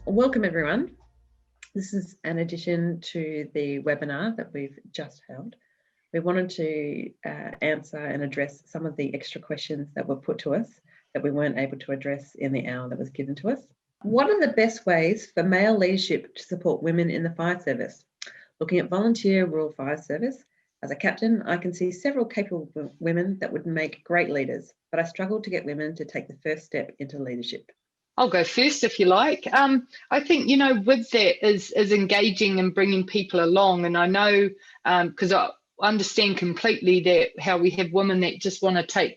Welcome everyone. This is an addition to the webinar that we've just held. We wanted to answer and address some of the extra questions that were put to us that we weren't able to address in the hour that was given to us. What are the best ways for male leadership to support women in the fire service? Looking at volunteer rural fire service, as a captain, I can see several capable women that would make great leaders, but I struggle to get women to take the first step into leadership. I'll go first if you like. I think, with that is engaging and bringing people along. And I know, because I understand completely that how we have women that just want to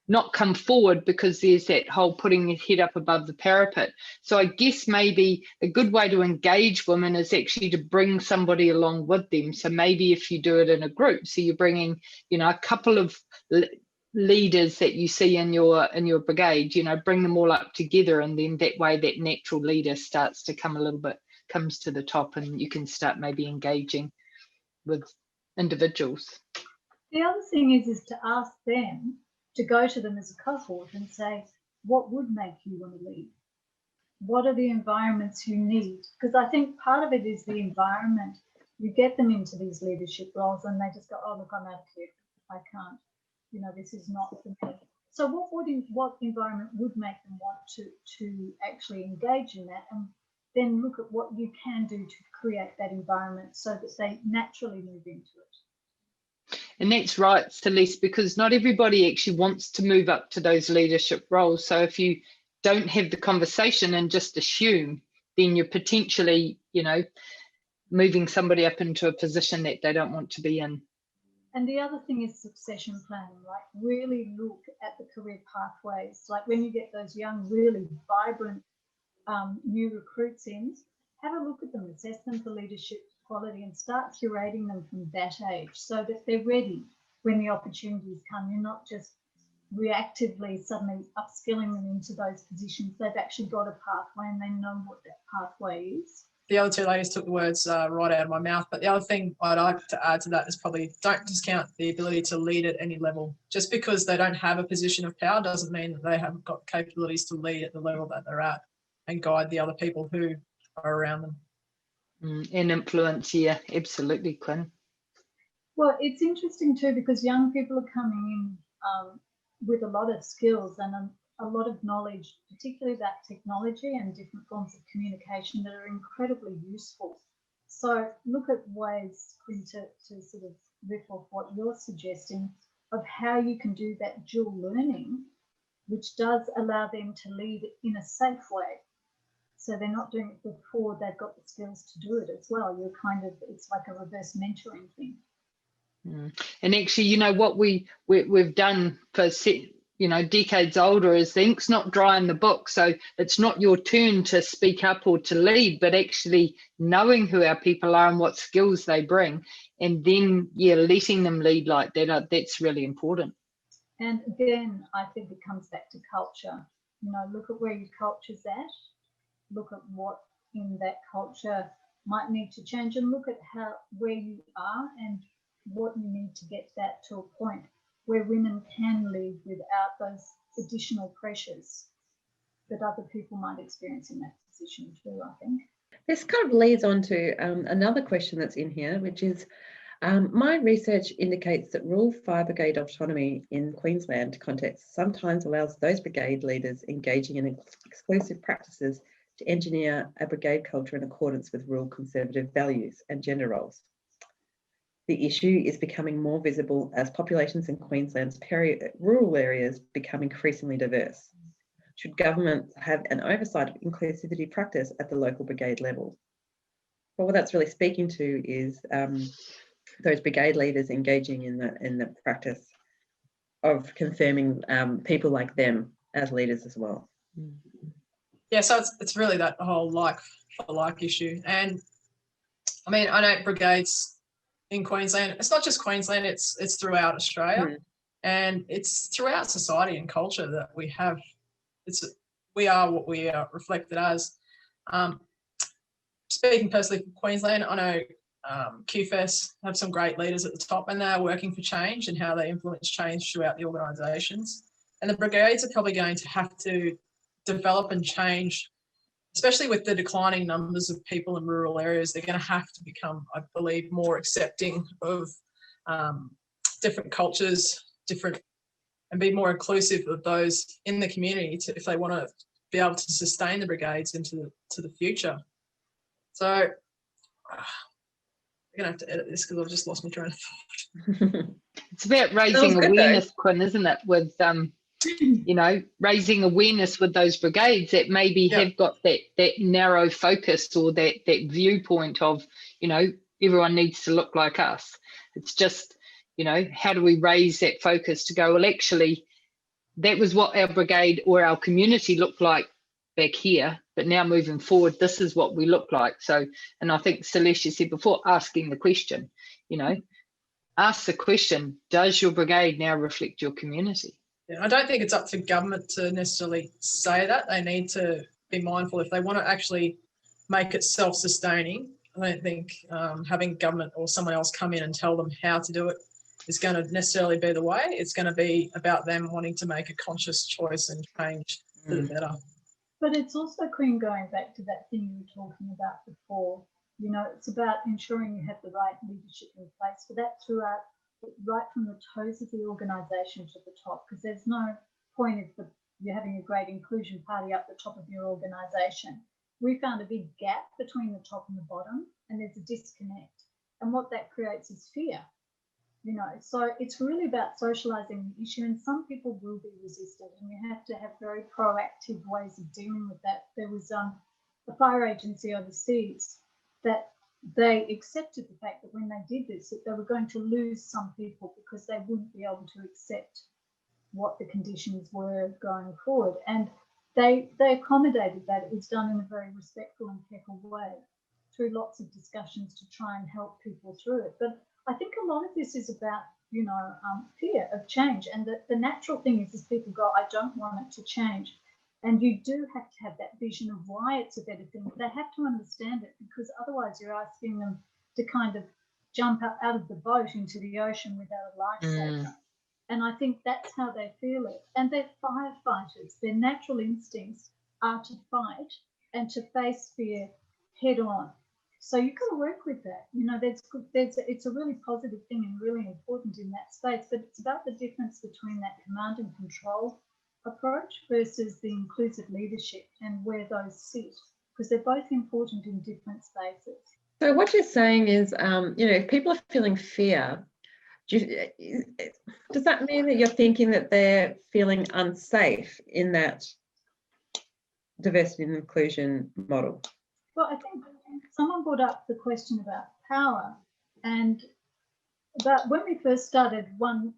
not come forward because there's that whole putting your head up above the parapet. So I guess maybe a good way to engage women is actually to bring somebody along with them. So maybe if you do it in a group, so you're bringing, a couple of leaders that you see in your brigade, bring them all up together, and then that way that natural leader starts to comes to the top, and you can start maybe engaging with individuals. The other thing is to ask them to go to them as a cohort and say, what would make you want to lead? What are the environments you need? Because I think part of it is the environment. You get them into these leadership roles and they just go, oh, look, I'm out of here. I can't. This is not for me. So what environment would make them want to actually engage in that, and then look at what you can do to create that environment so that they naturally move into it. And that's right, Celeste, because not everybody actually wants to move up to those leadership roles. So if you don't have the conversation and just assume, then you're potentially, moving somebody up into a position that they don't want to be in. And the other thing is succession planning, like really look at the career pathways. Like when you get those young, really vibrant new recruits in, have a look at them, assess them for leadership quality, and start curating them from that age so that they're ready when the opportunities come. You're not just reactively suddenly upskilling them into those positions. They've actually got a pathway and they know what that pathway is. The other two ladies took the words right out of my mouth. But the other thing I'd like to add to that is probably don't discount the ability to lead at any level. Just because they don't have a position of power doesn't mean that they haven't got capabilities to lead at the level that they're at and guide the other people who are around them. And influence, yeah, absolutely, Quinn. Well, it's interesting too because young people are coming in with a lot of skills and a lot of knowledge, particularly about technology and different forms of communication that are incredibly useful. So look at ways, Quinn, to sort of riff off what you're suggesting of how you can do that dual learning, which does allow them to lead in a safe way. So they're not doing it before they've got the skills to do it as well. It's like a reverse mentoring thing. And actually, what we've done for decades older is the ink's not dry in the book. So it's not your turn to speak up or to lead, but actually knowing who our people are and what skills they bring, and then, letting them lead like that, that's really important. And again, I think it comes back to culture. Look at where your culture's at, look at what in that culture might need to change, and look at where you are and what you need to get that to a point where women can lead without those additional pressures that other people might experience in that position too, I think. This kind of leads on to another question that's in here, which is, my research indicates that rural fire brigade autonomy in Queensland contexts sometimes allows those brigade leaders engaging in exclusive practices to engineer a brigade culture in accordance with rural conservative values and gender roles. The issue is becoming more visible as populations in Queensland's rural areas become increasingly diverse. Should government have an oversight of inclusivity practice at the local brigade level? Well, what that's really speaking to is those brigade leaders engaging in the practice of confirming people like them as leaders as well. Yeah, so it's really that whole like for like issue. And I mean, I know brigades in Queensland, it's not just Queensland, it's throughout Australia, and it's throughout society and culture that we have. We are what we are reflected as. Speaking personally for Queensland, I know QFES have some great leaders at the top, and they're working for change and how they influence change throughout the organisations. And the brigades are probably going to have to develop and change especially with the declining numbers of people in rural areas, they're going to have to become, I believe, more accepting of different cultures, and be more inclusive of those in the community if they want to be able to sustain the brigades into the future. So we're going to have to edit this because I've just lost my train of thought. It's about raising awareness, Quinn, isn't it? With you know, raising awareness with those brigades that maybe have got that narrow focus or that viewpoint of, you know, everyone needs to look like us. It's just, you know, how do we raise that focus to go, well, actually, that was what our brigade or our community looked like back here, but now moving forward, this is what we look like. So, and I think Celeste said before, asking the question, you know, ask the question, does your brigade now reflect your community? Yeah, I don't think it's up to government to necessarily say that. They need to be mindful if they want to actually make it self-sustaining. I don't think having government or someone else come in and tell them how to do it is going to necessarily be the way. It's going to be about them wanting to make a conscious choice and change for the better. But it's also, Queen, going back to that thing you were talking about before. You know, it's about ensuring you have the right leadership in place for that throughout, right from the toes of the organisation to the top, because there's no point if you're having a great inclusion party up the top of your organisation. We found a big gap between the top and the bottom, and there's a disconnect. And what that creates is fear. You know, so it's really about socialising the issue, and some people will be resistant, and you have to have very proactive ways of dealing with that. There was a fire agency overseas that they accepted the fact that when they did this, that they were going to lose some people because they wouldn't be able to accept what the conditions were going forward. And they accommodated that. It was done in a very respectful and careful way through lots of discussions to try and help people through it. But I think a lot of this is about, you know, fear of change. And the natural thing is people go, I don't want it to change. And you do have to have that vision of why it's a better thing. But they have to understand it, because otherwise you're asking them to kind of jump out of the boat into the ocean without a lifesaver. And I think that's how they feel it. And they're firefighters. Their natural instincts are to fight and to face fear head on. So you've got to work with that. You know, it's a really positive thing and really important in that space. But it's about the difference between that command and control approach versus the inclusive leadership and where those sit, because they're both important in different spaces. So what you're saying is, you know, if people are feeling fear, does that mean that you're thinking that they're feeling unsafe in that diversity and inclusion model? Well, I think someone brought up the question about power, and about when we first started,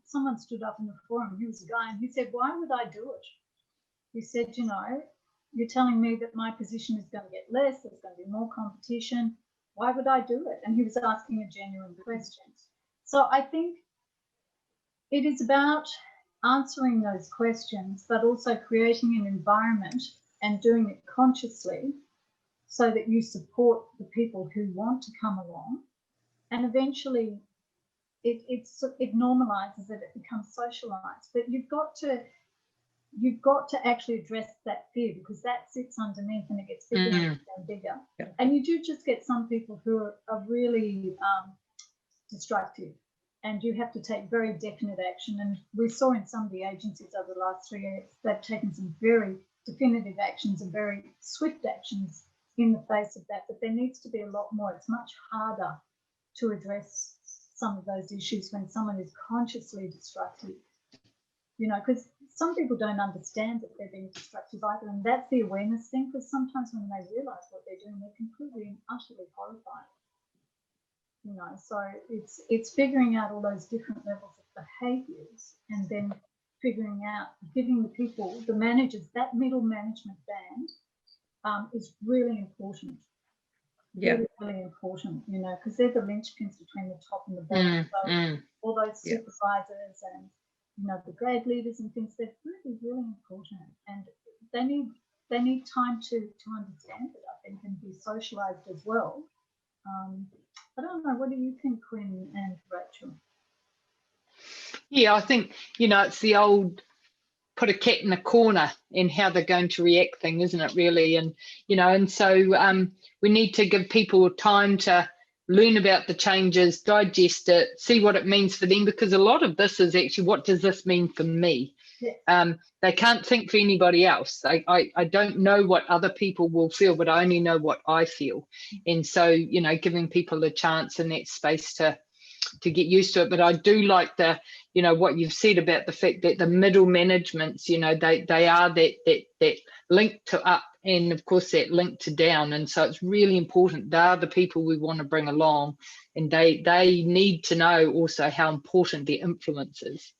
someone stood up in the forum, he was a guy, and he said, why would I do it? He said, you know, you're telling me that my position is going to get less, there's going to be more competition. Why would I do it? And he was asking a genuine question. So I think it is about answering those questions, but also creating an environment and doing it consciously so that you support the people who want to come along, and eventually it normalizes it, it becomes socialized. But you've got to actually address that fear, because that sits underneath and it gets bigger and bigger. Yeah. And you do just get some people who are really destructive, and you have to take very definite action. And we saw in some of the agencies over the last 3 years, they've taken some very definitive actions and very swift actions in the face of that. But there needs to be a lot more. It's much harder to address some of those issues when someone is consciously destructive, you know, because some people don't understand that they're being destructive either, and that's the awareness thing, because sometimes when they realise what they're doing, they're completely and utterly horrified, you know. So it's figuring out all those different levels of behaviours, and then figuring out, giving the people, the managers, that middle management band is really important. Yeah, really important, you know, because they're the linchpins between the top and the bottom. So all those supervisors and, you know, the grade leaders and things, they're really, really important, and they need time to understand it, I think, and be socialised as well. I don't know, what do you think, Quinn and Rachel? Yeah, I think, you know, it's the old put a cat in a corner in how they're going to react thing, isn't it, really? And, you know, and so we need to give people time to learn about the changes, digest it, see what it means for them, because a lot of this is actually, what does this mean for me? They can't think for anybody else. I don't know what other people will feel, but I only know what I feel. And so, you know, giving people a chance in that space to get used to it. But I do like the, you know, what you've said about the fact that the middle managements, you know, they are that link to up, and of course that link to down. And so it's really important. They are the people we want to bring along, and they need to know also how important their influence is.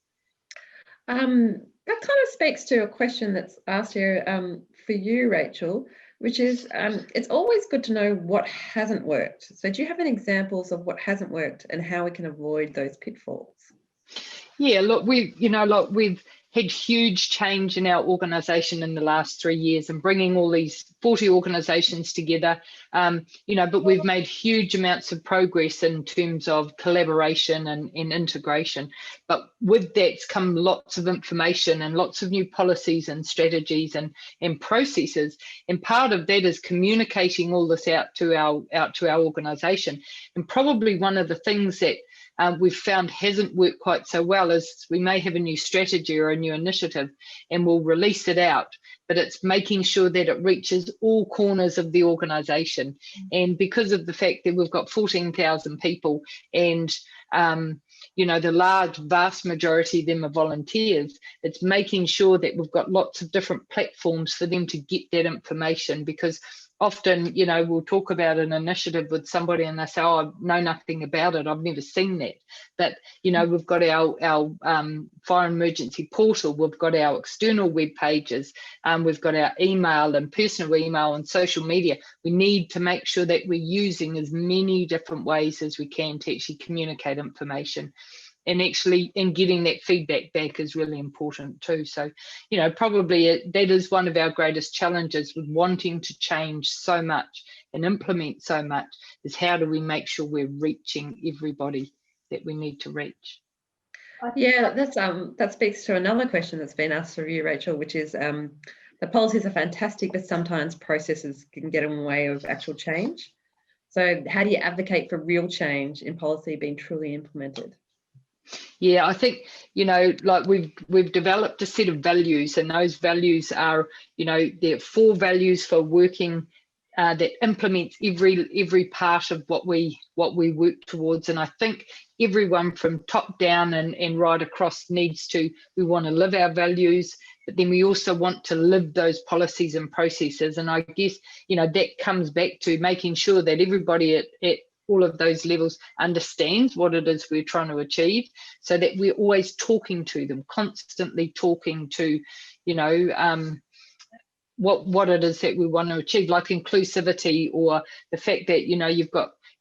That kind of speaks to a question that's asked here for you, Rachel, which is, it's always good to know what hasn't worked. So do you have any examples of what hasn't worked and how we can avoid those pitfalls? Yeah, look, we've had huge change in our organisation in the last 3 years, and bringing all these 40 organisations together, you know, but we've made huge amounts of progress in terms of collaboration and integration. But with that's come lots of information and lots of new policies and strategies and processes. And part of that is communicating all this out to our organisation. And probably one of the things that we've found hasn't worked quite so well is we may have a new strategy or a new initiative and we'll release it out, but it's making sure that it reaches all corners of the organisation. And because of the fact that we've got 14,000 people and you know, the vast majority of them are volunteers, it's making sure that we've got lots of different platforms for them to get that information, because often, you know, we'll talk about an initiative with somebody and they say, oh, I know nothing about it, I've never seen that. But, you know, we've got our fire emergency portal, we've got our external web pages, we've got our email and personal email and social media. We need to make sure that we're using as many different ways as we can to actually communicate information. And getting that feedback back is really important too. So, you know, probably that is one of our greatest challenges with wanting to change so much and implement so much, is how do we make sure we're reaching everybody that we need to reach? Yeah, that speaks to another question that's been asked of you, Rachel, which is the policies are fantastic, but sometimes processes can get in the way of actual change. So how do you advocate for real change in policy being truly implemented? Yeah, I think, you know, like we've developed a set of values, and those values are, you know, there are 4 values for working that implements every part of what we work towards. And I think everyone from top down and right across needs to, we want to live our values, but then we also want to live those policies and processes. And I guess, you know, that comes back to making sure that everybody at all of those levels understands what it is we're trying to achieve, so that we're always talking to them, constantly talking to, you know, what it is that we want to achieve, like inclusivity, or the fact that, you know,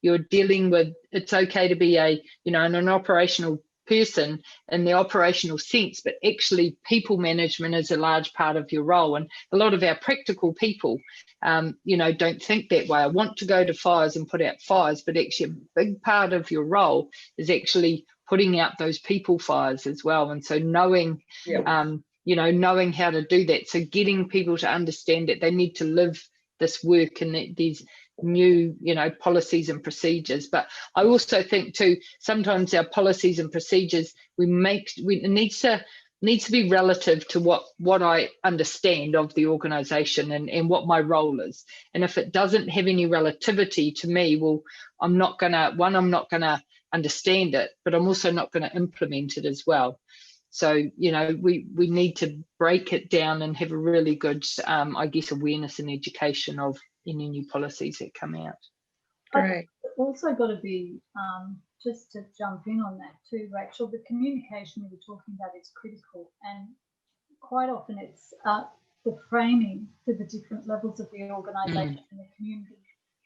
you're dealing with, it's okay to be an operational person in the operational sense, but actually people management is a large part of your role. And a lot of our practical people, you know, don't think that way. I want to go to fires and put out fires, but actually a big part of your role is actually putting out those people fires as well. And so knowing, you know, knowing how to do that. So getting people to understand that they need to live this work and that these new, you know, policies and procedures. But I also think too, sometimes our policies and procedures it needs to be relative to what I understand of the organisation and what my role is. And if it doesn't have any relativity to me, well, I'm not gonna understand it, but I'm also not gonna implement it as well. So, you know, we need to break it down and have a really good, I guess, awareness and education of any new policies that come out. Great. Also got to be, just to jump in on that too, Rachel, the communication we were talking about is critical, and quite often it's the framing for the different levels of the organisation and the community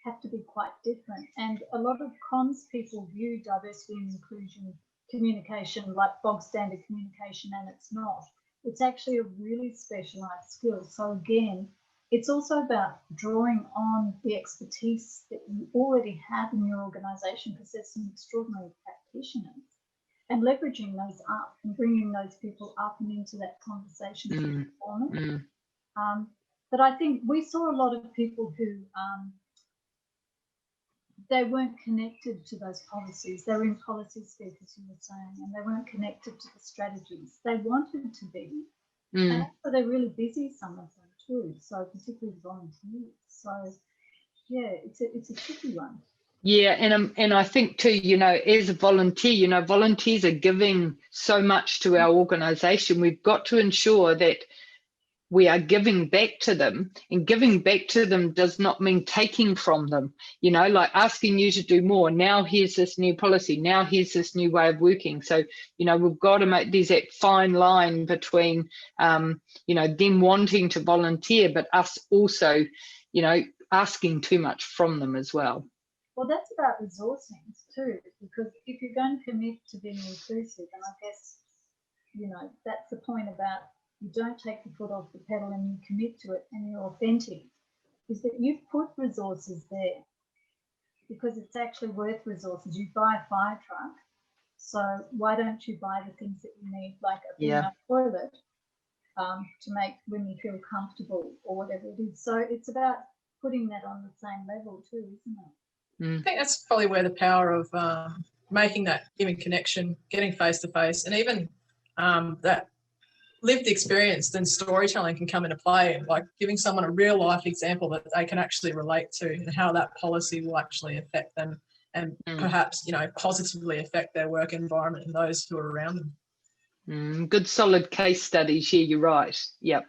have to be quite different. And a lot of comms people view diversity and inclusion communication like bog standard communication, and it's not. It's actually a really specialised skill. So again, it's also about drawing on the expertise that you already have in your organisation, because there's some extraordinary practitioners. and leveraging those up and bringing those people up and into that conversation. But I think we saw a lot of people who they weren't connected to those policies. They were in policy speak, as you were saying, and they weren't connected to the strategies. They wanted to be, and also they're really busy, some of them too. So particularly volunteers. So yeah, it's a tricky one. Yeah, and I think too, you know, as a volunteer, you know, volunteers are giving so much to our organisation. We've got to ensure that we are giving back to them, and giving back to them does not mean taking from them, you know, like asking you to do more. Now here's this new policy, now here's this new way of working. So, you know, we've got to make, there's that fine line between, you know, them wanting to volunteer, but us also, you know, asking too much from them as well. Well, that's about resourcing too, because if you're going to commit to being inclusive, and I guess, you know, that's the point about you don't take the foot off the pedal and you commit to it and you're authentic, is that you've put resources there because it's actually worth resources. You buy a fire truck, so why don't you buy the things that you need, like a female toilet, to make women feel comfortable or whatever it is. So it's about putting that on the same level too, isn't it? I think that's probably where the power of making that human connection, getting face to face, and even that lived experience and storytelling can come into play, like giving someone a real life example that they can actually relate to and how that policy will actually affect them and perhaps, you know, positively affect their work environment and those who are around them. Good solid case studies. Yeah, you're right. Yep.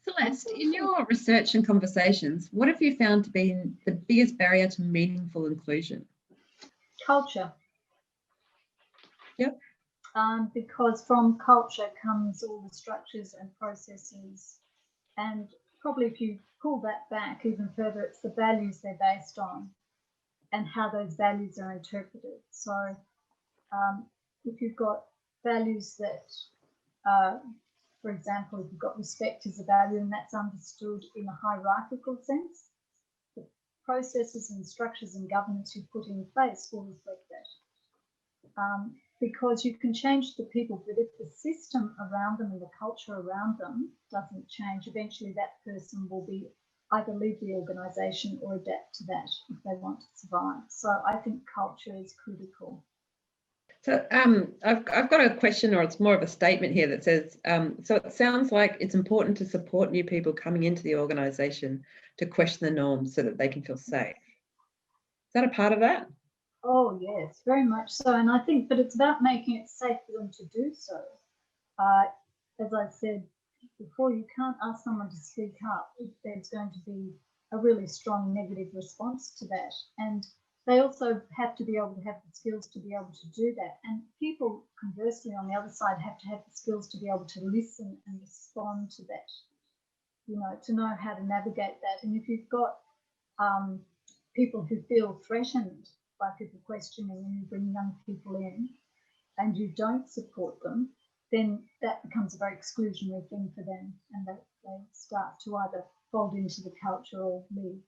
Celeste, in your research and conversations, what have you found to be the biggest barrier to meaningful inclusion? Culture. Yep. Because from culture comes all the structures and processes, and probably if you pull that back even further, it's the values they're based on and how those values are interpreted. So if you've got values that, for example, if you've got respect as a value and that's understood in a hierarchical sense, the processes and structures and governance you put in place will reflect that. Because you can change the people, but if the system around them and the culture around them doesn't change, eventually that person will be either leave the organisation or adapt to that if they want to survive. So I think culture is critical. So I've got a question, or it's more of a statement here that says, so it sounds like it's important to support new people coming into the organisation to question the norms so that they can feel safe. Is that a part of that? Oh, yes, very much so. And I think, but it's about making it safe for them to do so. As I said before, you can't ask someone to speak up if there's going to be a really strong negative response to that. And they also have to be able to have the skills to be able to do that. And people, conversely, on the other side, have to have the skills to be able to listen and respond to that, you know, to know how to navigate that. And if you've got people who feel threatened by people questioning and you bring young people in and you don't support them, then that becomes a very exclusionary thing for them, and they start to either fold into the culture or leave.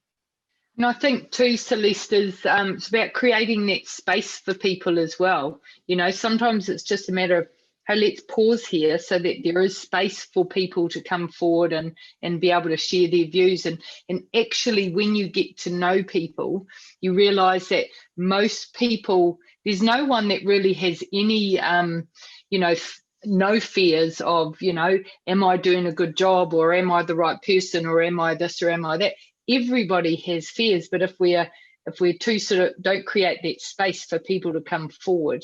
And I think too, Celeste, is it's about creating that space for people as well. You know, sometimes it's just a matter of, hey, let's pause here so that there is space for people to come forward and be able to share their views. And actually, when you get to know people, you realise that most people, there's no one that really has any, you know, no fears of, you know, am I doing a good job, or am I the right person, or am I this or am I that? Everybody has fears, but if we're too sort of don't create that space for people to come forward,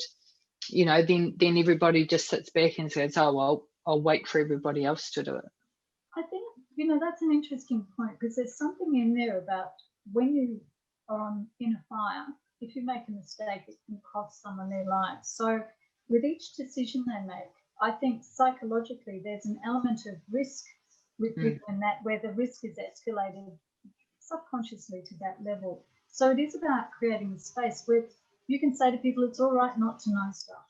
you know, then everybody just sits back and says, oh, well, I'll wait for everybody else to do it. I think, you know, that's an interesting point, because there's something in there about when you are in a fire, if you make a mistake, it can cost someone their lives. So with each decision they make, I think psychologically there's an element of risk with people in that, where the risk is escalated subconsciously to that level. So it is about creating a space where you can say to people, it's all right not to know stuff.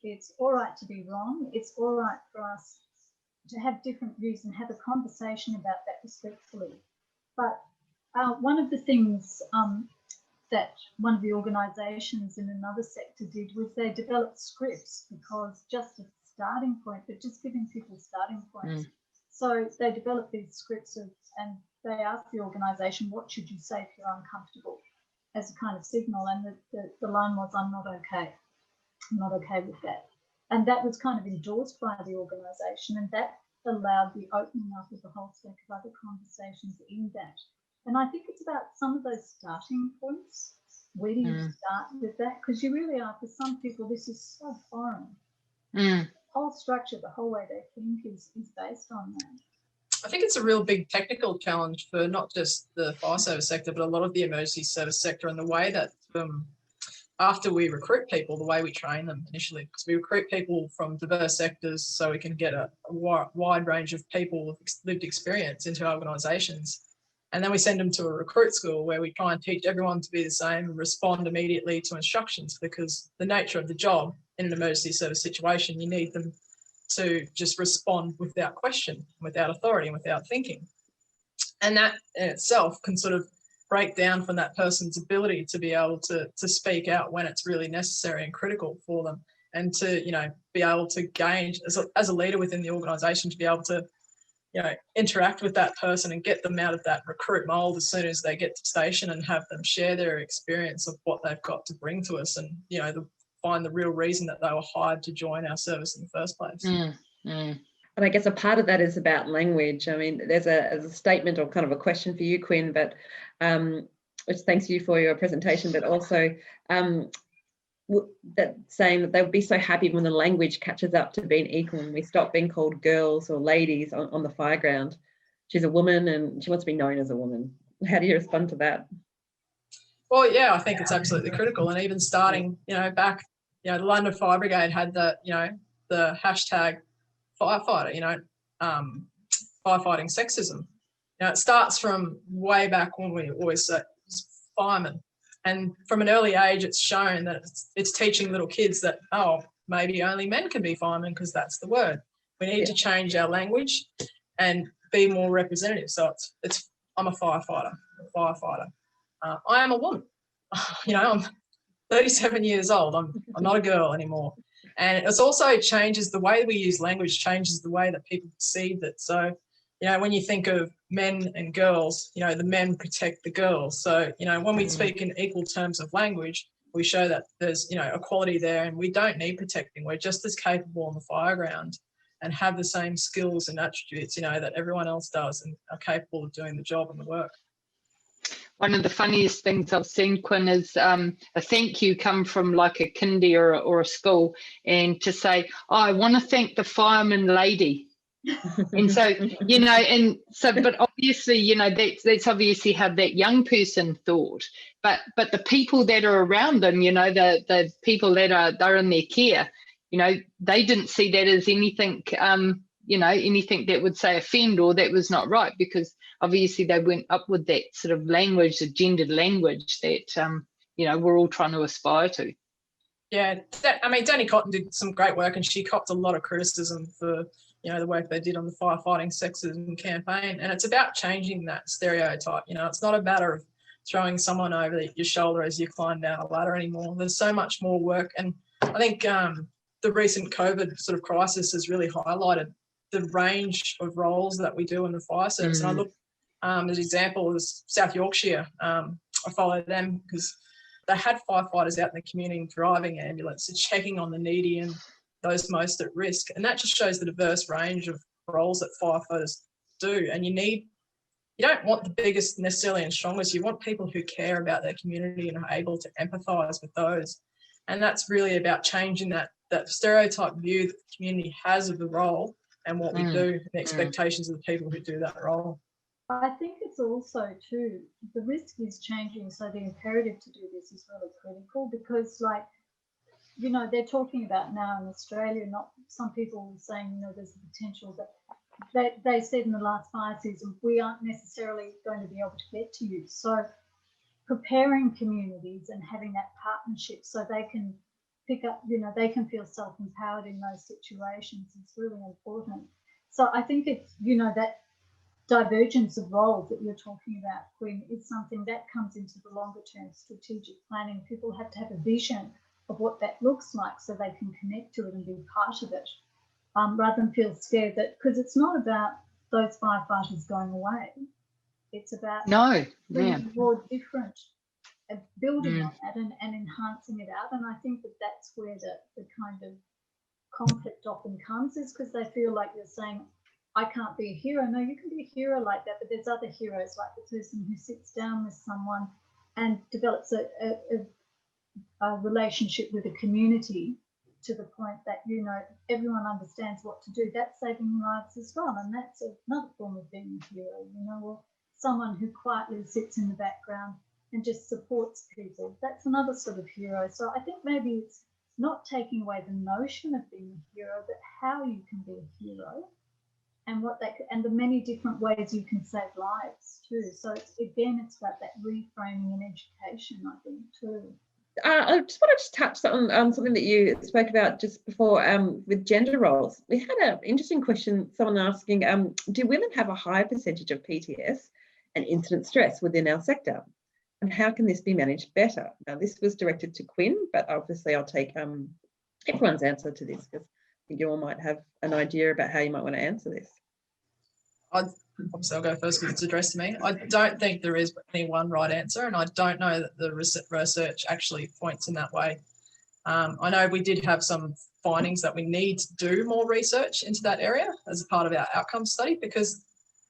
It's all right to be wrong. It's all right for us to have different views and have a conversation about that respectfully. But one of the things that one of the organisations in another sector did was they developed scripts, because just a starting point, but just giving people starting points. So they developed these scripts and they asked the organisation, what should you say if you're uncomfortable, as a kind of signal, and the line was, I'm not okay. I'm not okay with that. And that was kind of endorsed by the organisation, and that allowed the opening up of a whole stack of other conversations in that. And I think it's about some of those starting points. Where do you start with that? Because you really are, for some people, this is so foreign. The whole structure, the whole way they think is based on that. I think it's a real big technical challenge for not just the fire service sector, but a lot of the emergency service sector, and the way that after we recruit people, the way we train them initially, because we recruit people from diverse sectors so we can get a wide range of people with lived experience into our organisations. And then we send them to a recruit school where we try and teach everyone to be the same and respond immediately to instructions, because the nature of the job in an emergency service situation, you need them to just respond without question, without authority, and without thinking. And that in itself can sort of break down from that person's ability to be able to speak out when it's really necessary and critical for them, and to, you know, be able to gain as a leader within the organisation, to be able to, you know, interact with that person and get them out of that recruit mold as soon as they get to station, and have them share their experience of what they've got to bring to us, and, you know, find the real reason that they were hired to join our service in the first place. And I guess a part of that is about language. I mean, there's a statement or kind of a question for you, Quinn, but which thanks you for your presentation, but also that saying that they would be so happy when the language catches up to being equal and we stop being called girls or ladies on the fireground. She's a woman and she wants to be known as a woman. How do you respond to that? Well, yeah, I think it's absolutely critical. And even starting, you know, back, you know, the London Fire Brigade had the, you know, the hashtag firefighter, you know, firefighting sexism. Now, it starts from way back when we always said firemen. And from an early age, it's shown that it's teaching little kids that, oh, maybe only men can be firemen because that's the word. We need to change our language and be more representative. So it's I'm a firefighter, I am a woman. You know, I'm 37 years old. I'm not a girl anymore. And it also changes the way we use language, changes the way that people perceive it. So, you know, when you think of men and girls, you know, the men protect the girls. So, you know, when we speak in equal terms of language, we show that there's, you know, equality there, and we don't need protecting. We're just as capable on the fireground and have the same skills and attributes, you know, that everyone else does, and are capable of doing the job and the work. One of the funniest things I've seen, Quinn, is a thank you come from like a kindy or a school, and to say, oh, I want to thank the fireman lady. And so, you know, and so, but obviously, you know, that's obviously how that young person thought, but the people that are around them, you know, the people that they're in their care, you know, they didn't see that as anything, you know, anything that would say offend or that was not right, because obviously they went up with that sort of language, the gendered language that, you know, we're all trying to aspire to. Yeah, I mean, Danny Cotton did some great work, and she copped a lot of criticism for, you know, the work they did on the firefighting sexism campaign. And it's about changing that stereotype. You know, it's not a matter of throwing someone over your shoulder as you climb down a ladder anymore. There's so much more work. And I think the recent COVID sort of crisis has really highlighted the range of roles that we do in the fire service. And I look, as an example, is South Yorkshire. I follow them because they had firefighters out in the community driving ambulances, checking on the needy and those most at risk. And that just shows the diverse range of roles that firefighters do. And you don't want the biggest necessarily and strongest. You want people who care about their community and are able to empathise with those. And that's really about changing that stereotype view that the community has of the role and what we do, and the expectations of the people who do that role. I think it's also too, the risk is changing, so the imperative to do this is really critical, because, like, you know, they're talking about now in Australia, not some people saying, you know, there's the potential that they said in the last fire season, we aren't necessarily going to be able to get to you. So preparing communities and having that partnership so they can pick up, you know, they can feel self-empowered in those situations is really important. So I think it's, you know, that divergence of roles that you're talking about, Quinn, is something that comes into the longer term strategic planning. People have to have a vision of what that looks like so they can connect to it and be part of it, rather than feel scared that, because it's not about those firefighters going away. It's about bringing more different, building on that and enhancing it out. And I think that that's where the kind of conflict often comes, is because they feel like you're saying, I can't be a hero. No, you can be a hero like that, but there's other heroes, like the person who sits down with someone and develops a relationship with a community to the point that, you know, everyone understands what to do. That's saving lives as well. And that's another form of being a hero, you know, or someone who quietly sits in the background and just supports people. That's another sort of hero. So I think maybe it's not taking away the notion of being a hero, but how you can be a hero and and the many different ways you can save lives too. So it's about that reframing in education, I think, too. I just want to touch on something that you spoke about just before with gender roles. We had an interesting question, someone asking, do women have a higher percentage of PTS and incident stress within our sector? And how can this be managed better? Now, this was directed to Quinn, but obviously I'll take everyone's answer to this, because I think you all might have an idea about how you might want to answer this. Obviously, I'll go first because it's addressed to me. I don't think there is any one right answer, and I don't know that the research actually points in that way. I know we did have some findings that we need to do more research into that area as a part of our outcome study, because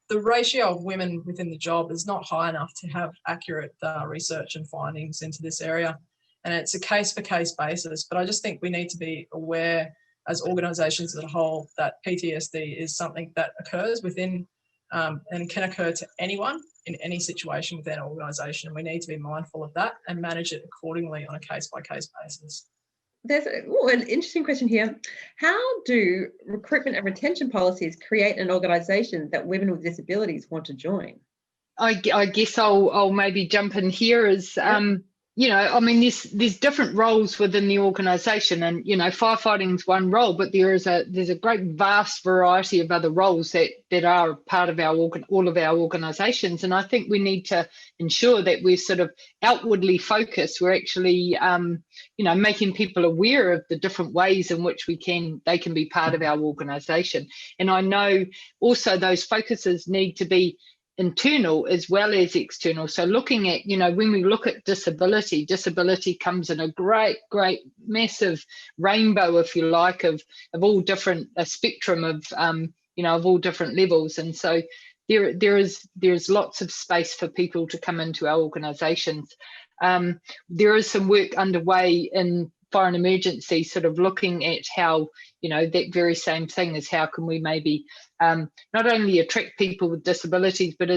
the ratio of women within the job is not high enough to have accurate research and findings into this area. And it's a case-for-case basis, but I just think we need to be aware as organisations as a whole that PTSD is something that occurs within and can occur to anyone in any situation within an organisation. And we need to be mindful of that and manage it accordingly on a case-by-case basis. There's an interesting question here. How do recruitment and retention policies create an organisation that women with disabilities want to join? I guess I'll maybe jump in here as, you know, I mean, there's different roles within the organisation, and, you know, firefighting's one role, but there's a great vast variety of other roles that are part of all of our organisations. And I think we need to ensure that we're sort of outwardly focused. We're actually, you know, making people aware of the different ways in which they can be part of our organisation. And I know also those focuses need to be internal as well as external. So looking at, you know, when we look at disability comes in a great massive rainbow, if you like, of all different, a spectrum of, you know, of all different levels. And so there's lots of space for people to come into our organisations. There is some work underway in fire and emergency, sort of looking at how, you know, that very same thing is how can we maybe not only attract people with disabilities, but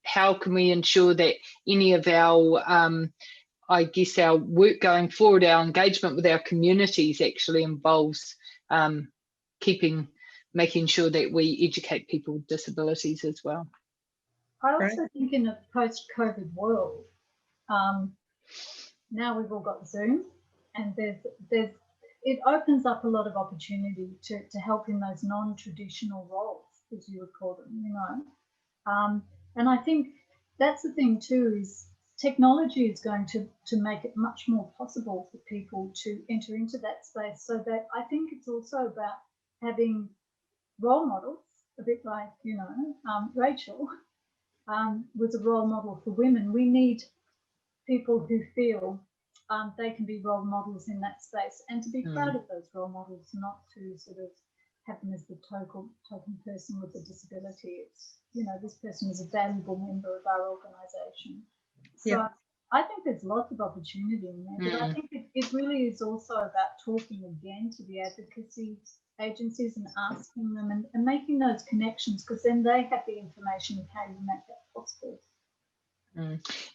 how can we ensure that any of our, I guess, our work going forward, our engagement with our communities actually involves making sure that we educate people with disabilities as well. I also think in a post-COVID world, now we've all got Zoom, and it opens up a lot of opportunity to help in those non-traditional roles, as you would call them, you know. And I think that's the thing too, is technology is going to make it much more possible for people to enter into that space. So that I think it's also about having role models, a bit like, you know, Rachel was a role model for women. We need people who feel they can be role models in that space, and to be proud of those role models, not to sort of have them as the token person with a disability. It's, you know, this person is a valuable member of our organisation. So I think there's lots of opportunity in there, but I think it really is also about talking again to the advocacy agencies and asking them and making those connections, because then they have the information of how you make that possible.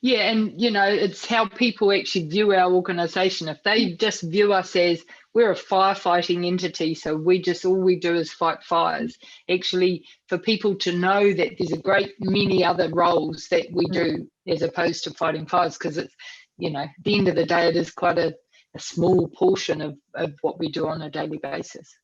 Yeah, and you know, it's how people actually view our organisation. If they just view us as we're a firefighting entity, so all we do is fight fires, actually for people to know that there's a great many other roles that we do as opposed to fighting fires, because it's, you know, at the end of the day, it is quite a small portion of what we do on a daily basis.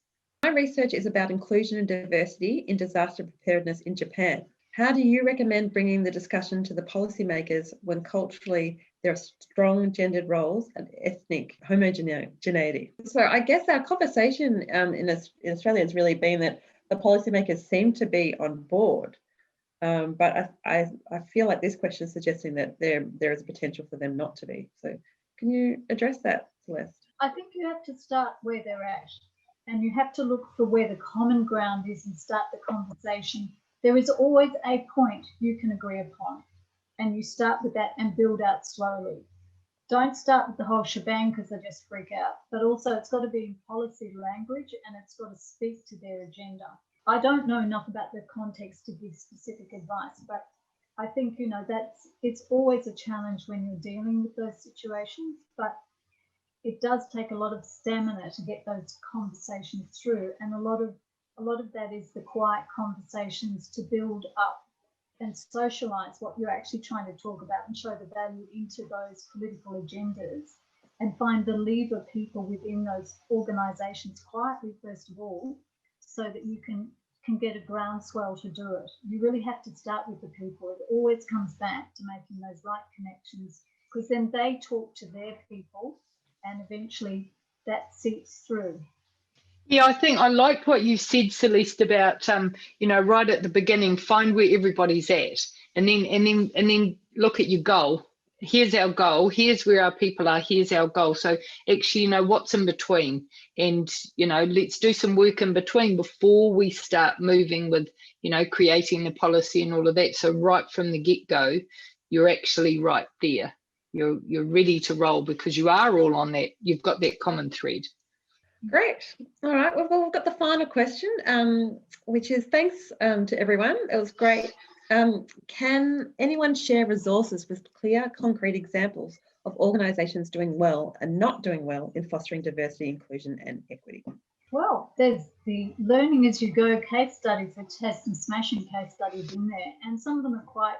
My research is about inclusion and diversity in disaster preparedness in Japan. How do you recommend bringing the discussion to the policymakers when culturally there are strong gendered roles and ethnic homogeneity? So I guess our conversation in Australia has really been that the policymakers seem to be on board, but I feel like this question is suggesting that there is a potential for them not to be. So can you address that, Celeste? I think you have to start where they're at, and you have to look for where the common ground is and start the conversation. There is always a point you can agree upon, and you start with that and build out slowly. Don't start with the whole shebang because they just freak out, but also it's got to be in policy language and it's got to speak to their agenda. I don't know enough about the context to give specific advice, but I think, you know, it's always a challenge when you're dealing with those situations, but it does take a lot of stamina to get those conversations through, and a lot of that is the quiet conversations to build up and socialise what you're actually trying to talk about and show the value into those political agendas, and find the lever people within those organisations quietly first of all, so that you can get a groundswell to do it. You really have to start with the people. It always comes back to making those right connections, because then they talk to their people and eventually that seeps through. Yeah, I think I liked what you said, Celeste, about you know, right at the beginning, find where everybody's at, and then look at your goal. Here's our goal. Here's where our people are. Here's our goal. So actually, you know, what's in between, and you know, let's do some work in between before we start moving with, you know, creating the policy and all of that. So right from the get-go, you're actually right there. You're ready to roll because you are all on that. You've got that common thread. Great. All right. Well, we've got the final question, which is thanks to everyone. It was great. Can anyone share resources with clear, concrete examples of organisations doing well and not doing well in fostering diversity, inclusion and equity? Well, there's the learning as you go case studies, which has some smashing case studies in there, and some of them are quite.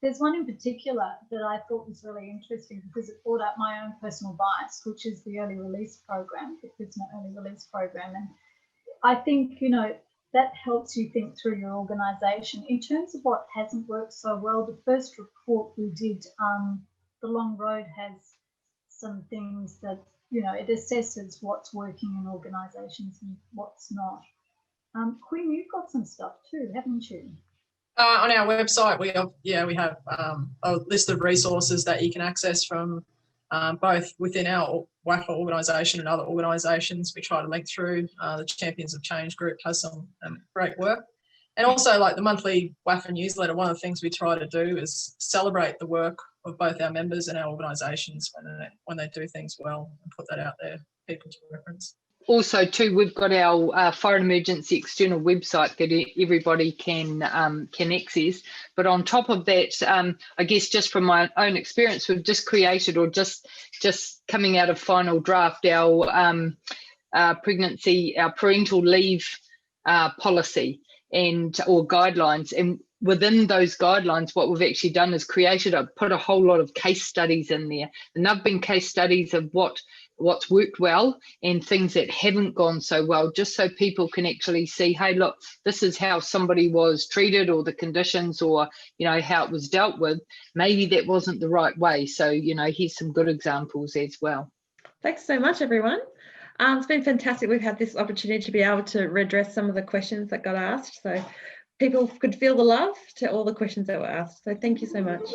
There's one in particular that I thought was really interesting because it brought up my own personal bias, which is the early release program, the prisoner early release program. And I think, you know, that helps you think through your organisation. In terms of what hasn't worked so well, the first report we did, The Long Road, has some things that, you know, it assesses what's working in organisations and what's not. Quinn, you've got some stuff too, haven't you? On our website, we have a list of resources that you can access from both within our WAFA organisation and other organisations. We try to link through. The Champions of Change group has some great work. And also, like the monthly WAFA newsletter, one of the things we try to do is celebrate the work of both our members and our organisations when they do things well, and put that out there for people to reference. Also, too, we've got our fire and emergency external website that everybody can access. But on top of that, I guess just from my own experience, we've just created, or just coming out of final draft, our parental leave policy or guidelines. And within those guidelines, what we've actually done is put a whole lot of case studies in there. And they've been case studies of what's worked well and things that haven't gone so well, just so people can actually see, hey, look, this is how somebody was treated, or the conditions, or, you know, how it was dealt with. Maybe that wasn't the right way. So, you know, here's some good examples as well. Thanks so much, everyone. It's been fantastic. We've had this opportunity to be able to redress some of the questions that got asked. So people could feel the love to all the questions that were asked. So thank you so much.